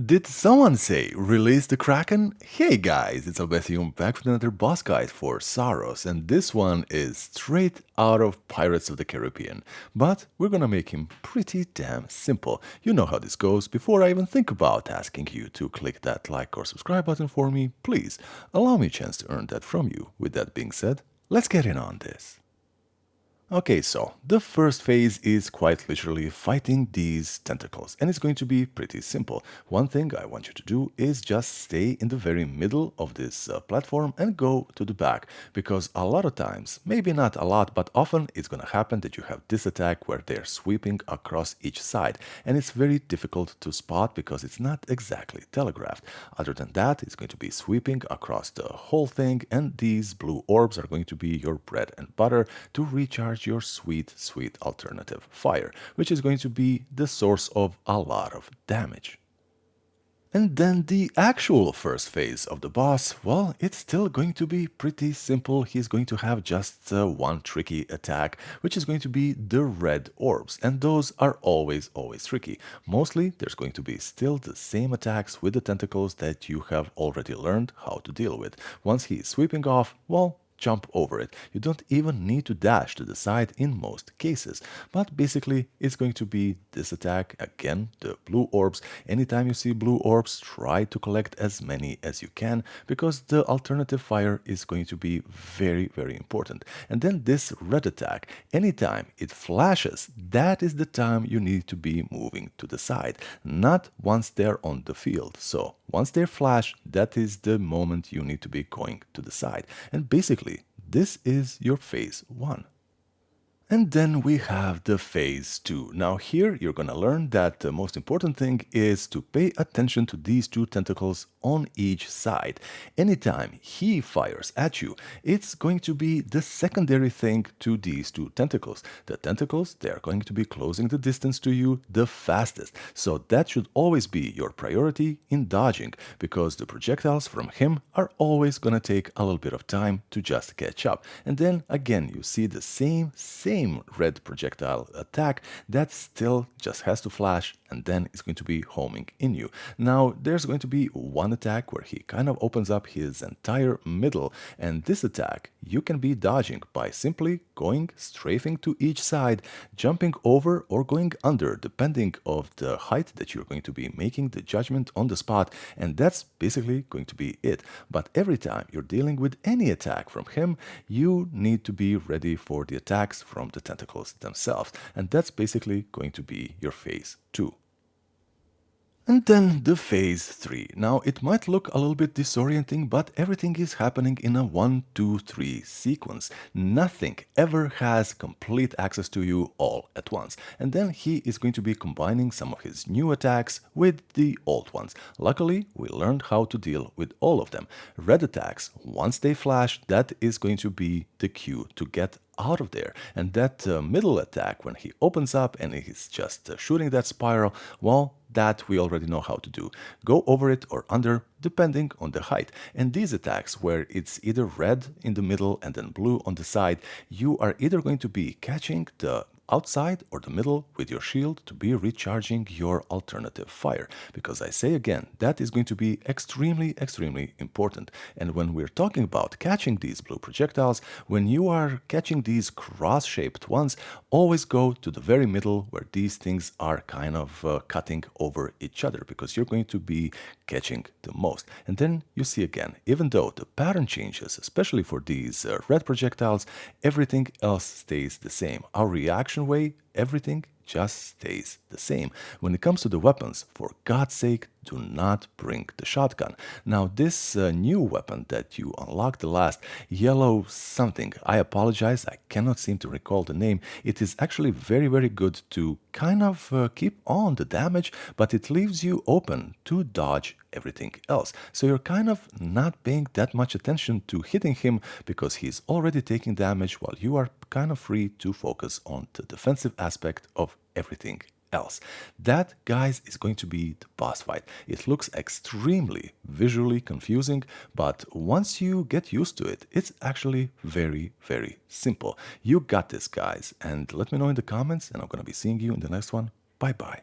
Did someone say release the Kraken? Hey guys, it's Albethium back with another boss guide for Saros, and this one is straight out of Pirates of the Caribbean. But we're gonna make him pretty damn simple. You know how this goes. Before I even think about asking you to click that like or subscribe button for me, please allow me a chance to earn that from you. With that being said, let's get in on this. Okay, so the first phase is quite literally fighting these tentacles, and it's going to be pretty simple. One thing I want you to do is just stay in the very middle of this platform and go to the back, because a lot of times, maybe not a lot, but often it's going to happen that you have this attack where they're sweeping across each side, and it's very difficult to spot because it's not exactly telegraphed. Other than that, it's going to be sweeping across the whole thing, and these blue orbs are going to be your bread and butter to recharge your sweet, sweet alternative fire, which is going to be the source of a lot of damage. And then the actual first phase of the boss, well, it's still going to be pretty simple. He's going to have just one tricky attack, which is going to be the red orbs. And those are always, always tricky. Mostly, there's going to be still the same attacks with the tentacles that you have already learned how to deal with. Once he's sweeping off, well, jump over it. You don't even need to dash to the side in most cases. But basically, it's going to be this attack, again, the blue orbs. Anytime you see blue orbs, try to collect as many as you can, because the alternative fire is going to be very, very important. And then this red attack, anytime it flashes, that is the time you need to be moving to the side, not once they're on the field. So once they flash, that is the moment you need to be going to the side. And basically, this is your phase 1. And then we have the phase 2. Now here you're gonna learn that the most important thing is to pay attention to these two tentacles on each side. Anytime he fires at you, it's going to be the secondary thing to these two tentacles. The tentacles, they are going to be closing the distance to you the fastest. So that should always be your priority in dodging, because the projectiles from him are always gonna take a little bit of time to just catch up. And then again, you see the same red projectile attack that still just has to flash, and then it's going to be homing in you. Now there's going to be one attack where he kind of opens up his entire middle, and this attack you can be dodging by simply going strafing to each side, jumping over or going under depending of the height that you're going to be making the judgment on the spot, and that's basically going to be it. But every time you're dealing with any attack from him, you need to be ready for the attacks from the tentacles themselves, and that's basically going to be your phase 2. And then the phase 3. Now it might look a little bit disorienting, but everything is happening in a 1, 2, 3 sequence. Nothing ever has complete access to you all at once. And then he is going to be combining some of his new attacks with the old ones. Luckily, we learned how to deal with all of them. Red attacks, once they flash, that is going to be the cue to get out of there. And that middle attack, when he opens up and he's just shooting that spiral, well, that we already know how to do. Go over it or under, depending on the height. And these attacks, where it's either red in the middle and then blue on the side, you are either going to be catching the outside or the middle with your shield to be recharging your alternative fire. Because I say again, that is going to be extremely, extremely important. And when we're talking about catching these blue projectiles, when you are catching these cross-shaped ones, always go to the very middle where these things are kind of cutting over each other, because you're going to be catching the most. And then you see again, even though the pattern changes, especially for these red projectiles, everything else stays the same. Our reaction way, everything just stays the same. When it comes to the weapons, for God's sake, do not bring the shotgun. Now this new weapon that you unlocked, the last yellow something, I apologize, I cannot seem to recall the name. It is actually very, very good to kind of keep on the damage, but it leaves you open to dodge everything else. So you're kind of not paying that much attention to hitting him, because he's already taking damage while you are kind of free to focus on the defensive aspect of everything else. That, guys, is going to be the boss fight. It looks extremely visually confusing, but once you get used to it, it's actually very, very simple. You got this, guys, and let me know in the comments, and I'm gonna be seeing you in the next one. Bye bye.